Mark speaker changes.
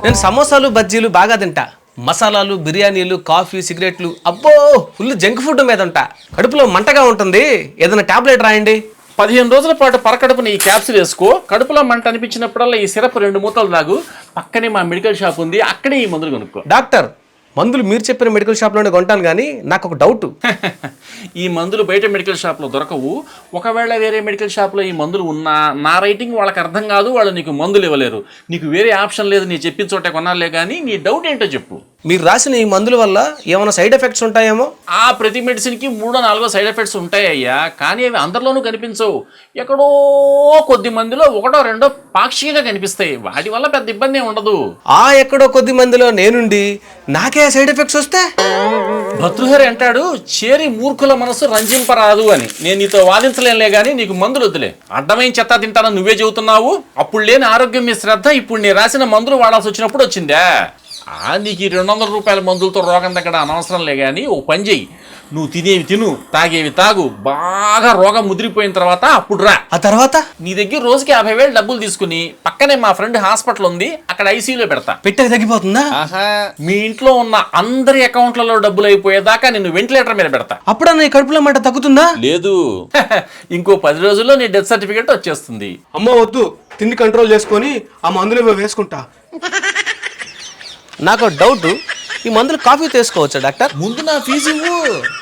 Speaker 1: నేను సమోసాలు బజ్జీలు బాగా తింటా. మసాలాలు, బిర్యానీలు, కాఫీ, సిగరెట్లు, అబ్బో ఫుల్ జంక్ ఫుడ్ మీద ఉంటా. కడుపులో మంటగా ఉంటుంది, ఏదైనా టాబ్లెట్ రాయండి.
Speaker 2: 15 రోజుల పాటు పరకడుపుని ఈ క్యాప్సిల్ వేసుకో. కడుపులో మంట అనిపించినప్పుడల్లా ఈ సిరప్ 2 మూతలు తాగు. పక్కనే మా మెడికల్ షాప్ ఉంది, అక్కడే ఈ మందులు కొనుక్కో.
Speaker 1: డాక్టర్, మందులు మీరు చెప్పిన మెడికల్ షాప్లోనే కొంటాను, కానీ నాకు ఒక డౌట్.
Speaker 2: ఈ మందులు బయట మెడికల్ షాప్లో దొరకవు. ఒకవేళ వేరే మెడికల్ షాప్లో ఈ మందులు ఉన్నా నా రైటింగ్ వాళ్ళకి అర్థం కాదు, వాళ్ళు నీకు మందులు ఇవ్వలేరు. నీకు వేరే ఆప్షన్ లేదు, నీ చెప్పిన చోటే కొనాలే. కానీ నీ డౌట్ ఏంటో చెప్పు.
Speaker 1: మీరు రాసిన ఈ మందుల వల్ల ఏమైనా సైడ్ ఎఫెక్ట్స్ ఉంటాయేమో?
Speaker 2: ఆ ప్రతి మెడిసిన్కి 3-4 సైడ్ ఎఫెక్ట్స్ ఉంటాయ్యా, కానీ అవి అందరిలోనూ కనిపించవు. ఎక్కడో కొద్ది మందిలో 1-2 పాక్షికంగా కనిపిస్తాయి. వాటి వల్ల పెద్ద ఇబ్బంది ఏమి ఉండదు.
Speaker 1: ఎక్కడో కొద్ది మందిలో నేనుండి నాకే సైడ్ ఎఫెక్ట్స్ వస్తే?
Speaker 2: భర్తృహరి అంటాడు, చేరి మూర్ఖుల మనసు రంజింపరాదు అని. నేను నీతో వాదించలేనులే గానీ నీకు మందులు వద్దులే. అడ్డమైన చెత్త తింటానని నువ్వే చెబుతున్నావు. అప్పుడు లేని ఆరోగ్యం మీ శ్రద్ధ ఇప్పుడు నేను రాసిన మందులు వాడాల్సి వచ్చినప్పుడు వచ్చిందా? నీకు ఈ 200 రూపాయల మందులతో రోగం తగ్గడం అనవసరంలే. కానీ ఓ పని చెయ్యి, నువ్వు తినేవి తిను, తాగేవి తాగు. బాగా రోగం ముదిరిపోయిన తర్వాత అప్పుడు రా.
Speaker 1: ఆ తర్వాత
Speaker 2: నీ దగ్గర రోజుకి 50,000 డబ్బులు తీసుకుని పక్కనే మా ఫ్రెండ్ హాస్పిటల్ ఉంది, అక్కడ ఐసీయూలో పెడతా.
Speaker 1: పెట్టే తగ్గిపోతుందా?
Speaker 2: మీ ఇంట్లో ఉన్న అందరి అకౌంట్లలో డబ్బులు అయిపోయేదాకా నిన్ను వెంటిలేటర్ మీద పెడతా.
Speaker 1: అప్పుడన్నా నీ కడుపులో మంట తగ్గుతుందా?
Speaker 2: లేదు, ఇంకో 10 రోజుల్లో నీ డెత్ సర్టిఫికేట్ వచ్చేస్తుంది.
Speaker 1: అమ్మ వద్దు, తిండి కంట్రోల్ చేసుకొని ఆ మందులు వేసుకుంటా. నాకు డౌట్, ఈ మందులు కాఫీ తీసుకోవచ్చా డాక్టర్?
Speaker 2: ముందు నా ఫీజు ఇవ్వు.